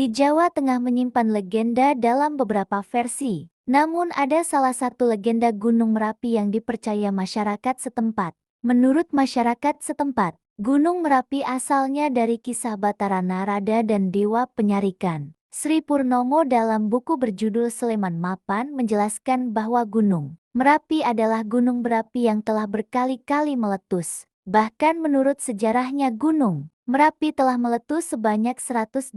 di Jawa Tengah menyimpan legenda dalam beberapa versi. Namun ada salah satu legenda Gunung Merapi yang dipercaya masyarakat setempat. Menurut masyarakat setempat, Gunung Merapi asalnya dari kisah Batara Narada dan Dewa Penyarikan. Sri Purnomo dalam buku berjudul Sleman Mapan menjelaskan bahwa Gunung Merapi adalah gunung berapi yang telah berkali-kali meletus. Bahkan menurut sejarahnya Gunung Merapi telah meletus sebanyak 129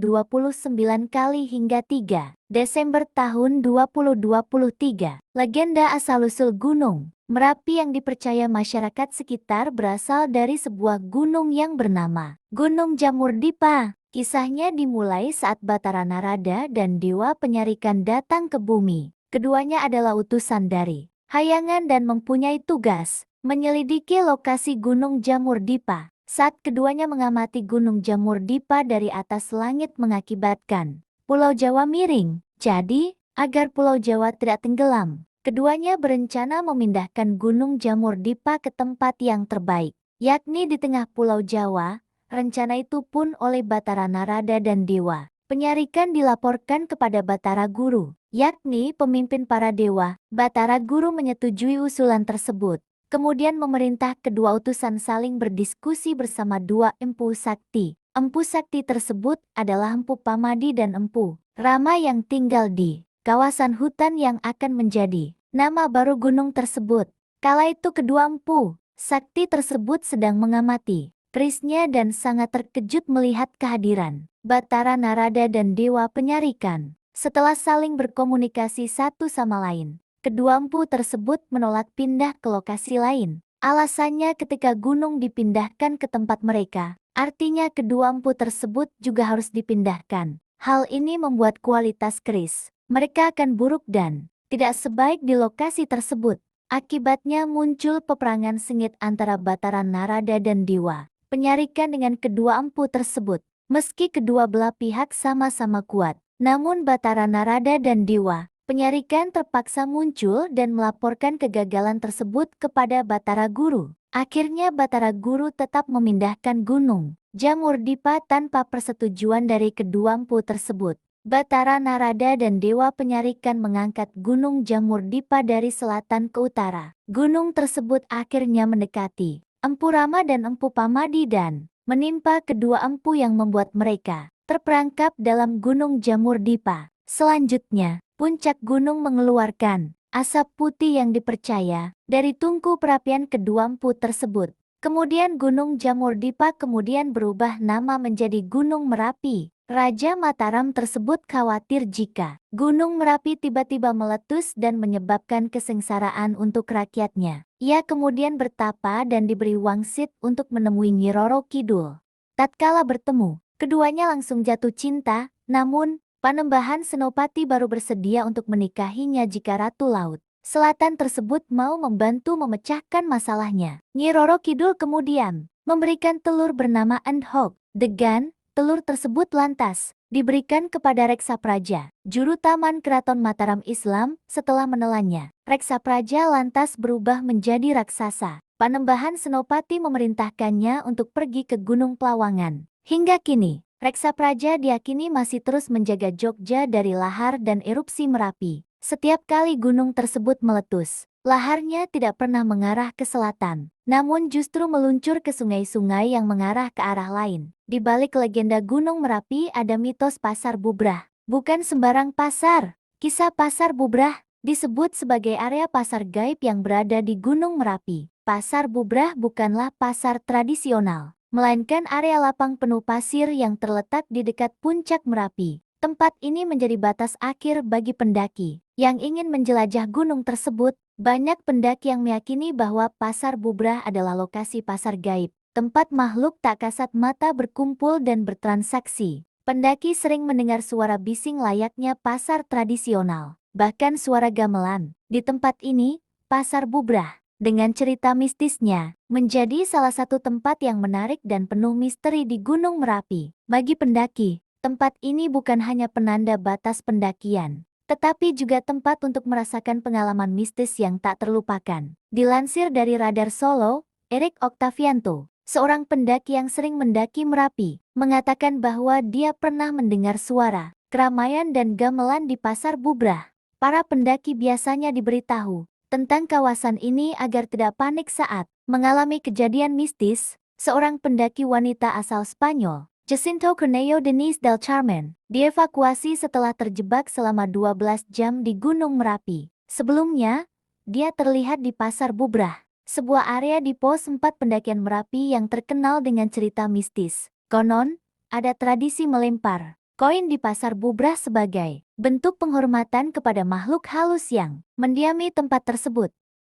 kali hingga 3 Desember tahun 2023. Legenda asal-usul Gunung Merapi yang dipercaya masyarakat sekitar berasal dari sebuah gunung yang bernama Gunung Jamur Dipa. Kisahnya dimulai saat Batara Narada dan Dewa Penyarikan datang ke bumi. Keduanya adalah utusan dari Hayangan dan mempunyai tugas menyelidiki lokasi Gunung Jamur Dipa. Saat keduanya mengamati Gunung Jamur Dipa dari atas langit mengakibatkan Pulau Jawa miring. Jadi, agar Pulau Jawa tidak tenggelam, keduanya berencana memindahkan Gunung Jamur Dipa ke tempat yang terbaik, yakni di tengah Pulau Jawa. Rencana itu pun oleh Batara Narada dan Dewa Penyarikan dilaporkan kepada Batara Guru, yakni pemimpin para dewa. Batara Guru menyetujui usulan tersebut. Kemudian memerintah kedua utusan saling berdiskusi bersama dua Empu Sakti. Empu Sakti tersebut adalah Empu Pamadi dan Empu Rama yang tinggal di kawasan hutan yang akan menjadi nama baru gunung tersebut. Kala itu kedua Empu Sakti tersebut sedang mengamati kerisnya dan sangat terkejut melihat kehadiran Batara Narada dan Dewa Penyarikan. Setelah saling berkomunikasi satu sama lain, kedua empu tersebut menolak pindah ke lokasi lain. Alasannya ketika gunung dipindahkan ke tempat mereka, artinya kedua empu tersebut juga harus dipindahkan. Hal ini membuat kualitas keris mereka akan buruk dan tidak sebaik di lokasi tersebut. Akibatnya muncul peperangan sengit antara Batara Narada dan Dewa Penyarikan dengan kedua empu tersebut. Meski kedua belah pihak sama-sama kuat, namun Batara Narada dan Dewa Penyarikan terpaksa muncul dan melaporkan kegagalan tersebut kepada Batara Guru. Akhirnya Batara Guru tetap memindahkan Gunung Jamur Dipa tanpa persetujuan dari kedua empu tersebut. Batara Narada dan Dewa Penyarikan mengangkat Gunung Jamur Dipa dari selatan ke utara. Gunung tersebut akhirnya mendekati Empu Rama dan Empu Pamadi dan menimpa kedua empu yang membuat mereka terperangkap dalam Gunung Jamur Dipa. Selanjutnya, puncak gunung mengeluarkan asap putih yang dipercaya dari tungku perapian kedua empu tersebut. Kemudian Gunung Jamur Dipa kemudian berubah nama menjadi Gunung Merapi. Raja Mataram tersebut khawatir jika Gunung Merapi tiba-tiba meletus dan menyebabkan kesengsaraan untuk rakyatnya. Ia kemudian bertapa dan diberi wangsit untuk menemui Nyi Roro Kidul. Tatkala bertemu, keduanya langsung jatuh cinta, namun Panembahan Senopati baru bersedia untuk menikahinya jika Ratu Laut Selatan tersebut mau membantu memecahkan masalahnya. Nyi Roro Kidul kemudian memberikan telur bernama Endhog. Degan, telur tersebut lantas diberikan kepada Reksa Praja, juru taman Keraton Mataram Islam. Setelah menelannya, Reksa Praja lantas berubah menjadi raksasa. Panembahan Senopati memerintahkannya untuk pergi ke Gunung Plawangan. Hingga kini, Reksa Praja diyakini masih terus menjaga Jogja dari lahar dan erupsi Merapi. Setiap kali gunung tersebut meletus, laharnya tidak pernah mengarah ke selatan, namun justru meluncur ke sungai-sungai yang mengarah ke arah lain. Di balik legenda Gunung Merapi ada mitos Pasar Bubrah. Bukan sembarang pasar. Kisah Pasar Bubrah disebut sebagai area pasar gaib yang berada di Gunung Merapi. Pasar Bubrah bukanlah pasar tradisional, melainkan area lapang penuh pasir yang terletak di dekat puncak Merapi. Tempat ini menjadi batas akhir bagi pendaki yang ingin menjelajah gunung tersebut. Banyak pendaki yang meyakini bahwa Pasar Bubrah adalah lokasi pasar gaib, tempat makhluk tak kasat mata berkumpul dan bertransaksi. Pendaki sering mendengar suara bising layaknya pasar tradisional, bahkan suara gamelan. Di tempat ini, Pasar Bubrah dengan cerita mistisnya, menjadi salah satu tempat yang menarik dan penuh misteri di Gunung Merapi. Bagi pendaki, tempat ini bukan hanya penanda batas pendakian, tetapi juga tempat untuk merasakan pengalaman mistis yang tak terlupakan. Dilansir dari Radar Solo, Erik Oktavianto, Seorang pendaki yang sering mendaki Merapi, mengatakan bahwa dia pernah mendengar suara keramaian dan gamelan di Pasar Bubrah. Para pendaki biasanya diberitahu tentang kawasan ini agar tidak panik saat mengalami kejadian mistis. Seorang pendaki wanita asal Spanyol, Jacinto Cornello Denise del Carmen, dievakuasi setelah terjebak selama 12 jam di Gunung Merapi. Sebelumnya, dia terlihat di Pasar Bubrah, sebuah area di pos 4 pendakian Merapi yang terkenal dengan cerita mistis. Konon, ada tradisi melempar koin di Pasar Bubrah sebagai bentuk penghormatan kepada makhluk halus yang mendiami tempat tersebut.